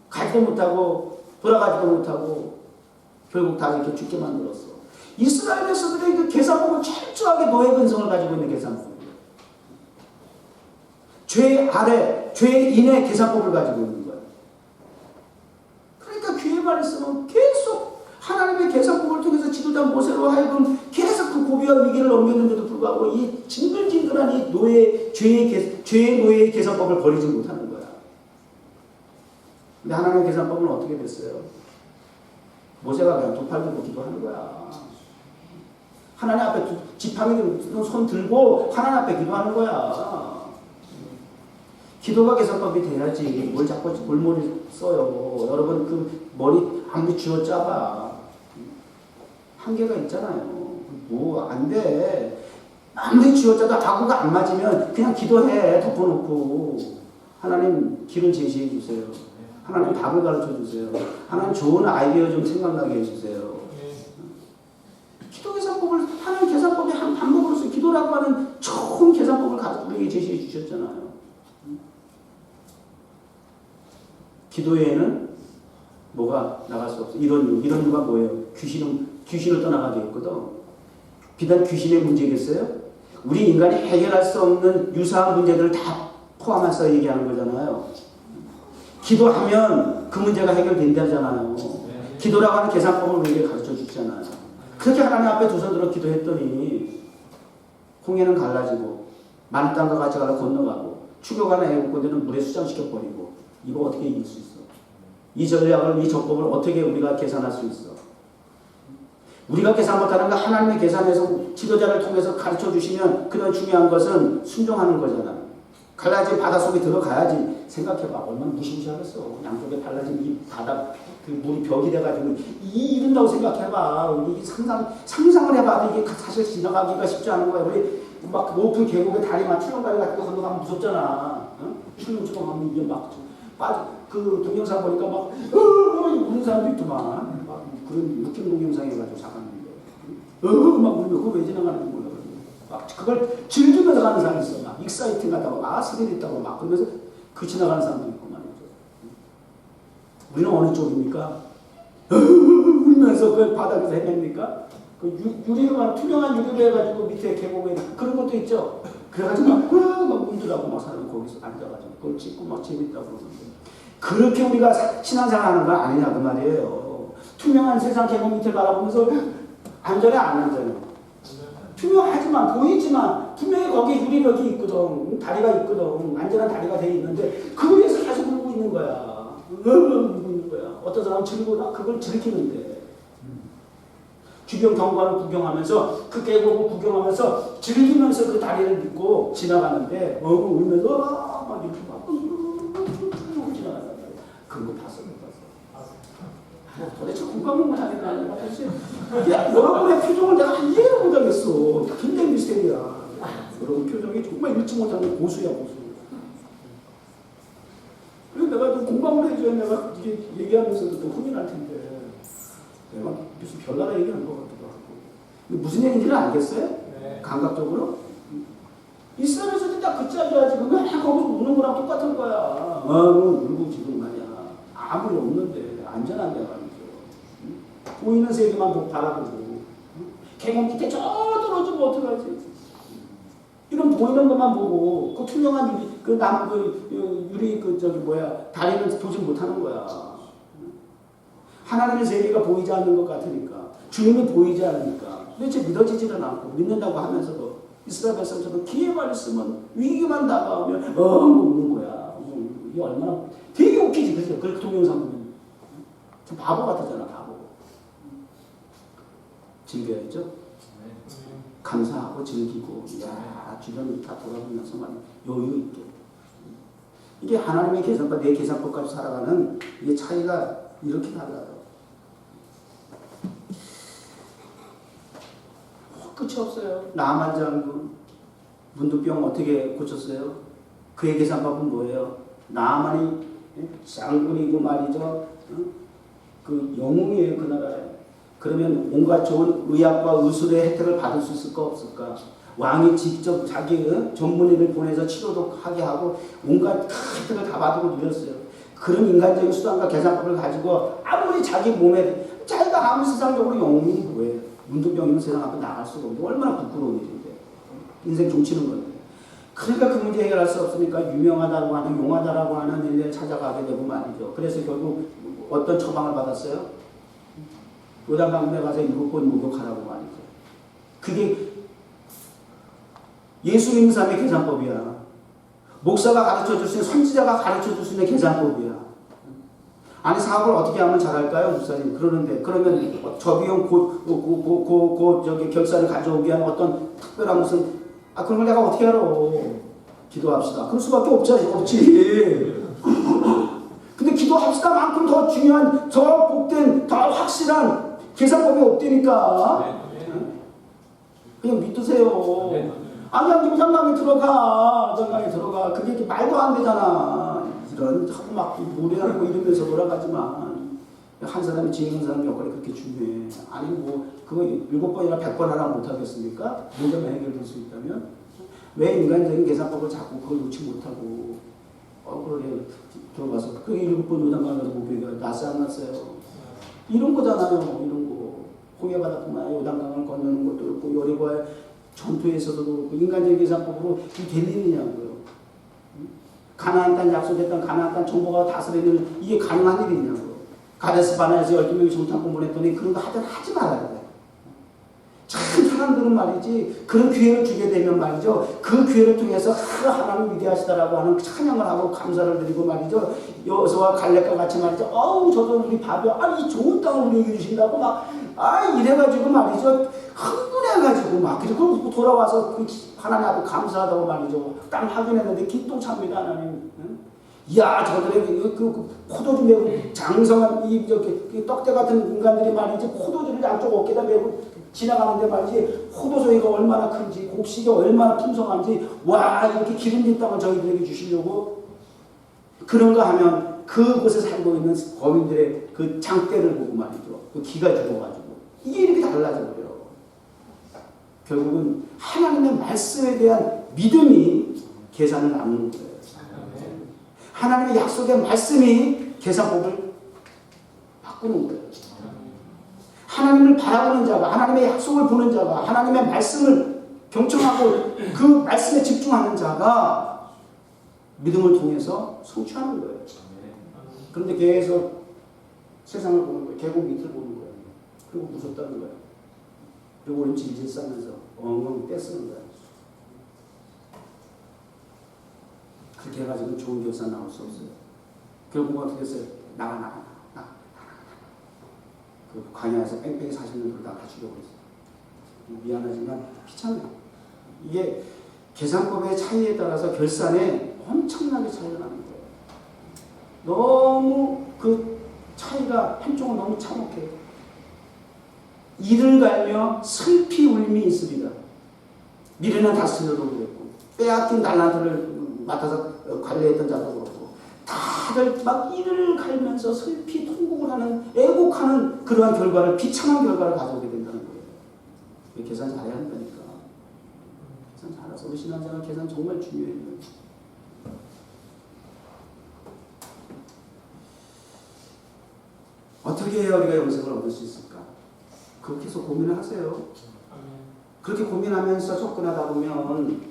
Speaker 1: 가지도 못하고 돌아가지도 못하고 결국 다 이렇게 죽게 만들었어. 이스라엘 백성들의 그 계산법은 철저하게 노예 근성을 가지고 있는 계산법이에요. 죄 아래, 죄 인의 계산법을 가지고 있는 거예요. 그러니까 귀에 말했으면 계속 하나님의 계산법을 통해서 지도자 모세로 하여금 계속 그 고비와 위기를 넘겼는데도 불구하고 이 징글징글한 이 노예, 죄의 노예의 계산법을 버리지 못하는 거야. 근데 하나님의 계산법은 어떻게 됐어요? 모세가 그냥 두 팔 들고 기도하는 거야. 하나님 앞에 지팡이 손 들고 하나님 앞에 기도하는 거야. 기도가 계산법이 돼야지 뭘 자꾸 골머리 써요. 여러분 그 머리 아무리 쥐어짜봐 한계가 있잖아요. 뭐 안 돼. 아무리 쥐어짜도 아구가 안 맞으면 그냥 기도해. 덮어놓고 하나님 길을 제시해 주세요. 하나님 답을 가르쳐 주세요. 하나님 좋은 아이디어 좀 생각나게 해주세요. 기도 계산법을 하나님 계산법의 한 방법으로서 기도라고 하는 좋은 계산법을 우리에게 제시해 주셨잖아요. 기도에는 뭐가 나갈 수 없어. 이런 이유가 뭐예요? 귀신을 떠나가게 했거든. 비단 귀신의 문제겠어요? 우리 인간이 해결할 수 없는 유사한 문제들을 다 포함해서 얘기하는 거잖아요. 기도하면 그 문제가 해결된다잖아요. 기도라고 하는 계산법을 우리에게 가르쳐 주잖아요. 그렇게 하나님 앞에 두 손 들어 기도했더니 홍해는 갈라지고 마른 땅과 같이 갈라 건너가고 추격하는 애국 군대는 물에 수장시켜버리고 이거 어떻게 이길 수 있어? 이 전략을, 이 전법을 어떻게 우리가 계산할 수 있어? 우리가 계산 못하는 거 하나님의 계산에서 지도자를 통해서 가르쳐 주시면 그런 중요한 것은 순종하는 거잖아. 갈라진 바다 속에 들어가야지. 생각해봐. 얼마나 무시무시하겠어. 양쪽에 갈라진 이 바다, 그 물이 벽이 돼가지고 이른다고 생각해봐. 우리 상상을 해봐도 이게 사실 지나가기가 쉽지 않은 거야. 우리 막 높은 계곡에 다리만 출렁다리 같은 거 건너가면 무섭잖아. 출렁출렁하면 이게 막 빠져. 그 동영상 보니까 막 우는 사람도 있더만. 막 그런 느낌 동영상 해가지고 작았는데 막 울면 그거 왜 지나가는지 몰라. 막 그걸 즐기면서 가는 사람이 있어. 막 익사이팅하다고 스릴 있다고 막 그러면서 그 지나가는 사람도 있고 말이죠. 우리는 어느 쪽입니까? 울면서 그 바닥에서 헤맵니까? 그 유리로만 투명한 유리로 해가지고 밑에 계곡에 그런 것도 있죠. 그래가지고 막 울더라고 막 사람이 거기서 앉아가지고 그걸 찍고 막 재밌다고 그러는데 그렇게 우리가 신앙생활하는 건 아니냐 그 말이에요. 투명한 세상 계곡 밑을 바라보면서 안전해 안 안전해? 투명하지만 보이지만 분명히 거기에 유리벽이 있거든. 다리가 있거든. 안전한 다리가 돼 있는데 그 위에서 계속 울고 있는 거야. 울고 있는 거야. 어떤 사람은 즐거워 그걸 즐기는데 주변 경관을 구경하면서 그 계곡을 구경하면서 즐기면서 그 다리를 믿고 지나가는데 울면서 막 이렇게 막 지나간단 말이야. 그런 거 봤어 못 봤어? 도대체 공감을 하겠다. 야, 여러분의 표정을 내가 이해를 못하겠어. 굉장히 미스테리야. 여러분 표정이 정말 읽지 못하는 고수야 고수. 그래서 내가 좀 공감을 해줘야 내가 이게 얘기하면서도 또 흥이 날 텐데 내가 무슨 별나라 얘기하는 것 같기도 하고. 근데 무슨 얘기인지는 알겠어요? 네. 감각적으로? 이스라엘에서도 딱 그치 알아야지. 그거 거기서 우는 거랑 똑같은 거야. 울고 지금 말이야. 아무 일 없는데 안전한데 말이죠. 보이는 세계만 바라보고 계곡 밑에 저 떨어지면 어떡하지? 이런 보이는 것만 보고 그 투명한 유리, 유리 다리는 보지 못하는 거야. 하나님의 세계가 보이지 않는 것 같으니까, 주님이 보이지 않으니까 도대체 믿어지지는 않고 믿는다고 하면서도 이스라엘 백성처럼 기회만 있으면 위기만 다가오면 우는 거야. 이게 얼마나 되게 웃기지, 그죠? 그 동영상 보면 좀 바보 같았잖아, 바보. 즐겨야죠. 감사하고 즐기고, 야, 주변을 다 돌아보면서 막 여유 있게. 이게 하나님의 계산과 내 계산법까지 살아가는 이게 차이가 이렇게 달라요. 끝이 없어요. 나만 장군 문둥병 어떻게 고쳤어요? 그의 계산법은 뭐예요? 나만이 장군이고 말이죠. 그 영웅이에요, 그 나라에. 그러면 온갖 좋은 의학과 의술의 혜택을 받을 수 있을까 없을까? 왕이 직접 자기 전문의를 보내서 치료도 하게 하고 온갖 혜택을 다 받고 누렸어요. 그런 인간적인 수단과 계산법을 가지고 아무리 자기 몸에 자기가 아무리 세상적으로 영웅이 뭐예요? 문둥병이면 세상 앞에 나갈 수가 없는데 얼마나 부끄러운 일인데. 인생 종치는 건데. 그러니까 그 문제 해결할 수 없으니까 유명하다고 하는 용하다라고 하는 일을 찾아가게 되고 말이죠. 그래서 결국 어떤 처방을 받았어요? 요단강물에 가서 7번 목욕하라고 말이죠. 그게 예수 믿는 사람의 계산법이야. 목사가 가르쳐줄 수 있는, 선지자가 가르쳐줄 수 있는 계산법이야. 아니, 사업을 어떻게 하면 잘할까요, 목사님? 그러는데, 그러면 저 비용 저기 결산을 가져오기 위한 어떤 특별한 무슨, 그런 걸 내가 어떻게 알아? 기도합시다. 그럴 수밖에 없지. 근데 기도합시다만큼 더 중요한, 더 복된, 더 확실한 계산법이 없다니까. 그냥 믿으세요. 아니, 무장강에 들어가. 그게 말도 안 되잖아. 이런, 하고 막 노래하고 이러면서 돌아가지만. 한 사람이 지혜 있는 사람 역할이 그렇게 중요해. 아니, 그거 7번이나 100번 하나 못하겠습니까? 문제만 해결될 수 있다면? 왜 인간적인 계산법을 자꾸 그걸 놓지 못하고, 그러게, 들어가서, 그 7번 요단강에 가서 목욕이가 났어요, 안 났어요? 이런 거잖아요, 이런 거. 홍해바다뿐만 아니라 요단강을 건너는 것도 그렇고, 여리고의 전투에서도 그렇고, 인간적인 계산법으로 이게 될 일이냐고요. 가나안 땅 약속했던 가나안 땅 정보가 다스리는 이게 가능한 일이냐고요. 가데스 바네아에서 12명이 정탐꾼 보냈더니 그런 거 하지 말아야 돼. 참 사람들은 말이지, 그런 기회를 주게 되면 말이죠, 그 기회를 통해서 하나님 위대하시다라고 하는 찬양을 하고 감사를 드리고 말이죠, 여호수아와 갈렙과 같이 말이죠, 저도 우리 밥이야, 이 좋은 땅을 우리에게 주신다고 막, 이래가지고 말이죠, 흥분해가지고 막, 그리고 돌아와서 하나님 앞에 감사하다고 말이죠, 땅 확인했는데 기똥찹니다, 하나님. 이야, 저들의 그 포도주 메고 장성한 떡대 같은 인간들이 말이지, 포도주를 양쪽 어깨다 메고 지나가는데 말이지, 포도송이가 얼마나 큰지, 곡식이 얼마나 풍성한지, 와, 이렇게 기름진 땅을 저희들에게 주시려고. 그런가 하면 그곳에 살고 있는 거민들의 그 장대를 보고 말이죠. 그 기가 죽어가지고. 이게 이렇게 달라져버려요. 결국은 하나님의 말씀에 대한 믿음이 계산을 나누는 거예요. 하나님의 약속의 말씀이 계산법을 바꾸는 거예요. 하나님을 바라보는 자가, 하나님의 약속을 보는 자가, 하나님의 말씀을 경청하고 그 말씀에 집중하는 자가 믿음을 통해서 성취하는 거예요. 그런데 계속 세상을 보는 거예요. 계곡 밑을 보는 거예요. 그리고 무섭다는 거예요. 그리고 우리는 질질 싸면서 엉엉 떼쓰는 거예요. 그렇게 해가지고 좋은 결산 나올 수 없어요. 결국 어떻게 했어요? 나가. 그 광야에서 뺑뺑이 40년 돌다 다 죽여버렸어요. 미안하지만 비참해요. 이게 계산법의 차이에 따라서 결산에 엄청나게 차이가 나는 거예요. 너무 그 차이가 한쪽은 너무 참혹해요. 이를 갈며 슬피 울림이 있으리라. 미래는 다스려도 그랬고, 빼앗긴 달란트를 맡아서 관리했던 자도 그렇고, 다들 막 이를 갈면서 슬피 통곡을 하는, 애곡하는 그러한 결과를, 비참한 결과를 가져오게 된다는 거예요. 계산 잘해야 한다니까. 계산 잘해서 우리 신앙생활 계산 정말 중요해요. 어떻게 해야 우리가 영생을 얻을 수 있을까? 그렇게 해서 고민을 하세요. 그렇게 고민하면서 접근하다 보면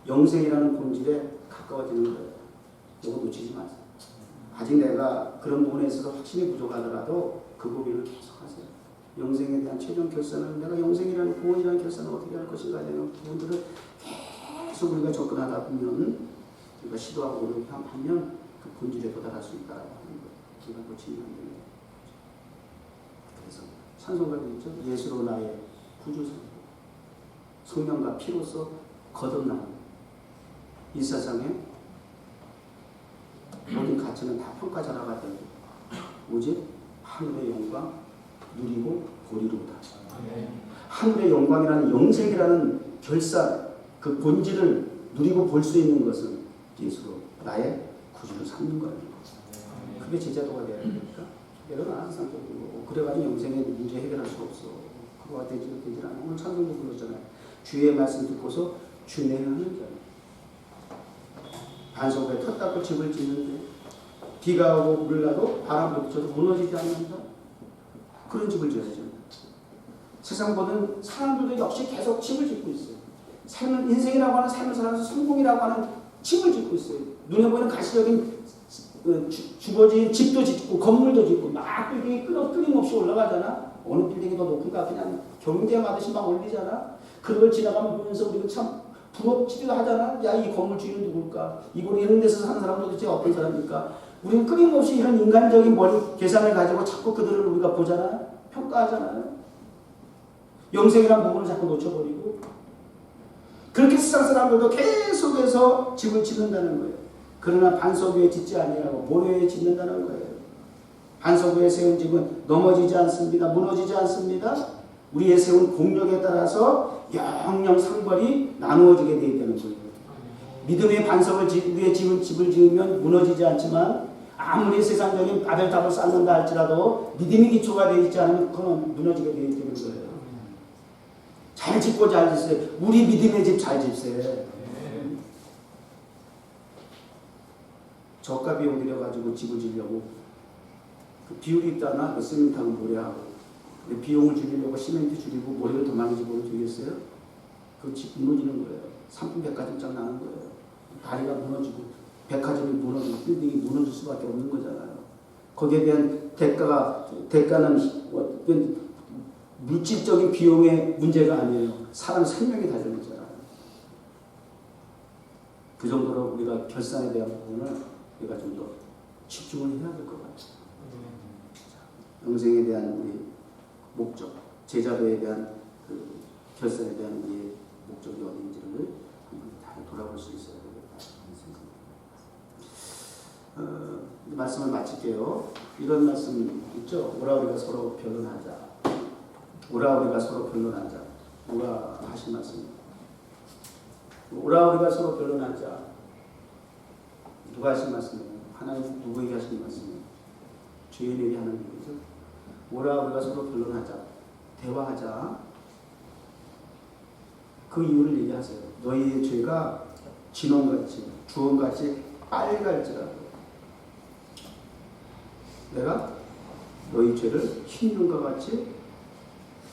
Speaker 1: 영생이라는 본질에 가까워지는 거예요. 이거 놓치지 마세요. 아직 내가 그런 부분에 있어서 확신이 부족하더라도 그 고민을 계속하세요. 영생에 대한 최종 결산은 내가 영생이라는 구원이라는 결산을 어떻게 할 것인가 하는 부분들을 계속 우리가 접근하다 보면 우리가 시도하고 노력하면 그 본질에 도달할 수 있다라고 하는 거예요. 우리가 놓치면 안 되는 거예요. 그래서 찬송가도 있죠. 예수로 나의 구주사 성령과 피로써 거듭나는 이 세상에 모든 가치는 다 평가자라가 되고 오직 하늘의 영광 누리고 보리로다. 하늘의 영광이라는 영생이라는 결산 그 본질을 누리고 볼 수 있는 것은 예수로 나의 구주를 삼는 거예요. 그게 제자도가 되어야 되니까 내가 항상 그래가지고 영생의 문제 해결할 수 없어. 그거가 되지 않아. 오늘 찬송도 불렀잖아요. 주의 말씀 듣고서 준행하는 자예요. 반석에 터 닦고 집을 짓는데 비가 오고 물 나도 바람 불쳐도 무너지지 않는다. 그런 집을 지어야죠. 세상 보는 사람들도 역시 계속 집을 짓고 있어요. 삶은 인생이라고 하는 삶을 살아서 성공이라고 하는 집을 짓고 있어요. 눈에 보이는 가시적인 주거지인 집도 짓고 건물도 짓고 막 빌딩이 끊임없이 올라가잖아. 어느 빌딩이 더 높은가 그냥 경제하듯이 막 올리잖아. 그걸 지나가면 보면서 우리는 참 부럽지도 하잖아. 야, 이 건물 주인은 누굴까? 이곳 이런 데서 사는 사람도 도대체 어떤 사람입니까? 우리는 끊임없이 이런 인간적인 머리 계산을 가지고 자꾸 그들을 우리가 보잖아요. 평가하잖아요. 영생이란 부분을 자꾸 놓쳐버리고 그렇게 세상 사람들도 계속해서 집을 짓는다는 거예요. 그러나 반석 위에 짓지 아니하고 모래 위에 짓는다는 거예요. 반석 위에 세운 집은 넘어지지 않습니다. 무너지지 않습니다. 우리의 세운 공력에 따라서 영영 상벌이 나누어지게 되어 있다는 거예요. 믿음의 반석을 위에 집을 지으면 무너지지 않지만 아무리 세상적인 바벨탑을 쌓는다 할지라도 믿음의 기초가 되어 있지 않으면 그건 무너지게 되어 있다는 거예요. 잘 짓고 잘 짓세요. 우리 믿음의 집 잘 짓세요. 저가 비용 들여가지고 집을 지려고 그 비율이 있다나 그 시멘트하고 모래하고 비용을 줄이려고 시멘트 줄이고 모래를 더 많이 집어주겠어요? 그 집 무너지는 거예요. 상품 백화점장 나는 거예요. 다리가 무너지고 백화점이 무너지고 빌딩이 무너질 수밖에 없는 거잖아요. 거기에 대한 대가는 물질적인 비용의 문제가 아니에요. 사람 생명이 달린 거잖아요. 그 정도로 우리가 결산에 대한 부분을 우리가 좀 더 집중을 해야 될 것 같아요. 영생에 대한 우리 목적, 제자도에 대한 그 결산에 대한 우리의 목적이 어딘지를 다 돌아볼 수 있어야 되겠다 생각합니다. 말씀을 마칠게요. 이런 말씀 있죠. 오라 우리가 서로 변론하자. 오라 우리가 서로 변론하자. 누가 하신 말씀입니다. 오라 우리가 서로 변론하자. 누가 하신 말씀이에요? 하나님 누구에게 하신 말씀이에요? 주인에게 하는 얘기죠. 오라 우리가 서로 변론하자. 대화하자. 그 이유를 얘기하세요. 너희의 죄가 진홍같이 주홍같이 빨갈지라도 내가 너희 죄를 흰눈과 같이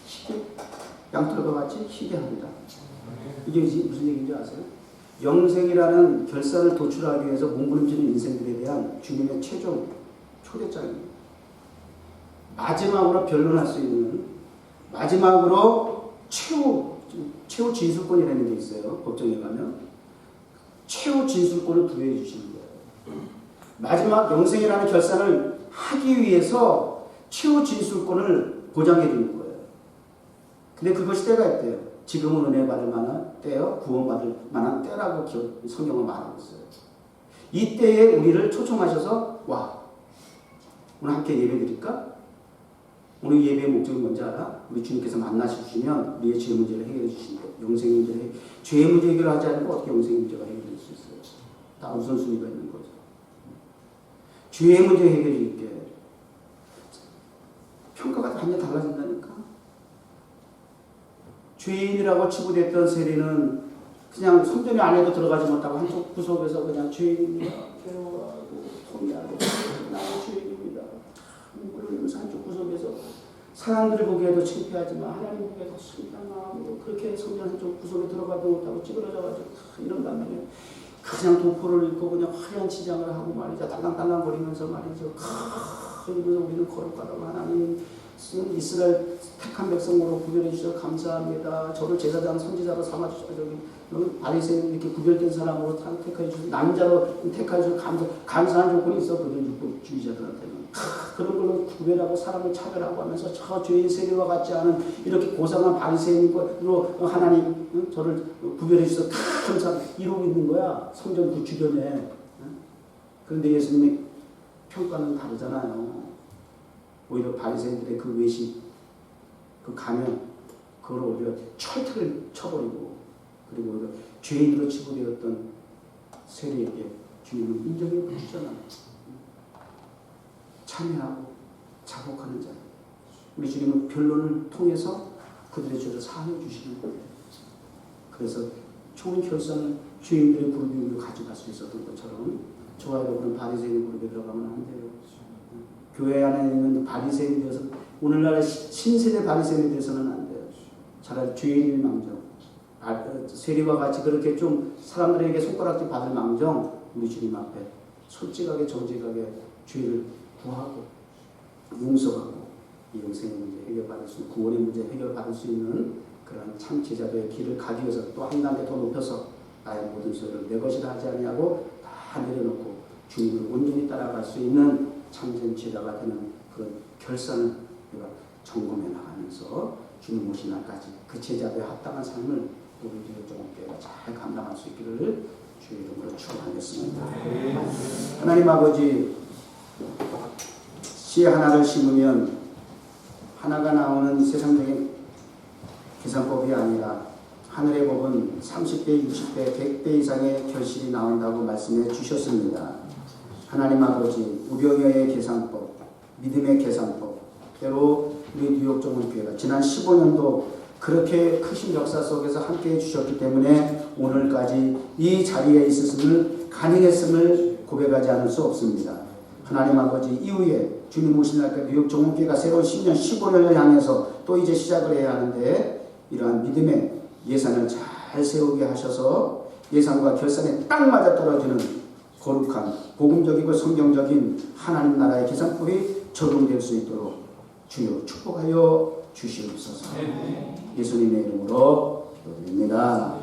Speaker 1: 희게 양털과 같이 희게 합니다. 이게 무슨 얘기인지 아세요? 영생이라는 결산을 도출하기 위해서 몸부림치는 인생들에 대한 주님의 최종 초대장입니다. 마지막으로 변론할 수 있는 마지막으로 최후 진술권이라는 게 있어요. 법정에 가면 최후 진술권을 부여해 주시는 거예요. 마지막 영생이라는 결산을 하기 위해서 최후 진술권을 보장해 주는 거예요. 근데 그것이 때가 있대요. 지금은 은혜 받을 만한 때요, 구원받을 만한 때라고 성경은 말하고 있어요. 이때에 우리를 초청하셔서 와, 오늘 함께 예배 드릴까? 오늘 예배의 목적이 뭔지 알아? 우리 주님께서 만나주시면 우리의 죄 문제를 해결해 주신다. 영생의 문제를 죄의 문제 해결하지 않고 어떻게 영생의 문제가 해결될 수 있어요? 다 우선순위가 있는 거죠. 죄의 문제 해결해 줄게. 평가가 완전히 달라진다니까. 죄인이라고 치부됐던 세리는 그냥 성전의 안에도 들어가지 못하고 한쪽 구석에서 그냥 죄인입니다. 괴로워하고 통해하고 나는 죄인입니다. 그러면서 한쪽 구석에서 사람들이 보기에도 창피하지만 하나님 보기에도 순탄한 마음으로 그렇게 성전 좀 구석에 들어가도 못하고 찌그러져가지고 이런단 말이에요. 그냥 도포를 입고 그냥 화려한 치장을 하고 말이죠. 딸랑딸랑거리면서 말이죠. 그러면서 우리는 거룩하다고 하나님 이스라엘 택한 백성으로 구별해 주셔서 감사합니다. 저를 제사장 선지자로 삼아주셔서 바리새인 이렇게 구별된 사람으로 택해 주셔서 남자로 택해 주셔서 감사한 조건이 있어. 그들주의자들한테는 그런 걸로 구별하고 사람을 차별하고 하면서 저 죄인 세리와 같지 않은 이렇게 고상한 바리새인으로 하나님 저를 구별해 주셔서 감사 이러고 있는 거야. 성전 그 주변에. 그런데 예수님의 평가는 다르잖아요. 오히려 바리새인들의 그 외식, 그 가면, 그걸 오히려 철퇴를 쳐버리고, 그리고 오히려 죄인으로 치부되었던 세리에게 주님은 인정을 주잖아요. 참여하고 자복하는 자. 우리 주님은 변론을 통해서 그들의 죄를 사하여 주시는 거예요. 그래서 좋은 결산을 죄인들의 그룹으로 가져갈 수 있었던 것처럼 저와 여러분은 바리새인의 그룹에 들어가면 안 돼요. 교회 안에 있는 바리새인에 대해서 오늘날의 신세대 바리새인에 대해서는 안 돼요. 차라리 죄인일 망정, 세리와 같이 그렇게 좀 사람들에게 손가락질 받을 망정 우리 주님 앞에 솔직하게 정직하게 죄를 구하고 용서하고 이 영생의 문제 해결받을 수 있는 구원의 문제 해결받을 수 있는 그런 참 제자도의 길을 가기 위해서 또 한 단계 더 높여서 나의 모든 소유를 내 것이라 하지 아니하고 다 내려놓고 주님을 온전히 따라갈 수 있는 참된 제자가 되는 그런 결산을 우리가 점검해 나가면서 주님 오신 날까지 그 제자도에 합당한 삶을 우리 교회가 잘 감당할 수 있기를 주의 이름으로 축원하겠습니다. 하나님 아버지, 씨 하나를 심으면 하나가 나오는 세상적인 계산법이 아니라 하늘의 법은 30배, 60배, 100배 이상의 결실이 나온다고 말씀해 주셨습니다. 하나님 아버지, 우병여의 계산법, 믿음의 계산법, 때로 우리 뉴욕 종훈교회가 지난 15년도 그렇게 크신 역사 속에서 함께해 주셨기 때문에 오늘까지 이 자리에 있었음을 가능했음을 고백하지 않을 수 없습니다. 하나님 아버지, 이후에 주님 오신 날까지 뉴욕 종훈교회가 새로운 10년, 15년을 향해서 또 이제 시작을 해야 하는데 이러한 믿음의 예산을 잘 세우게 하셔서 예산과 결산에 딱 맞아떨어지는 거룩한 복음적이고 성경적인 하나님 나라의 계산법이 적용될 수 있도록 주여 축복하여 주시옵소서. 예수님의 이름으로 기도드립니다.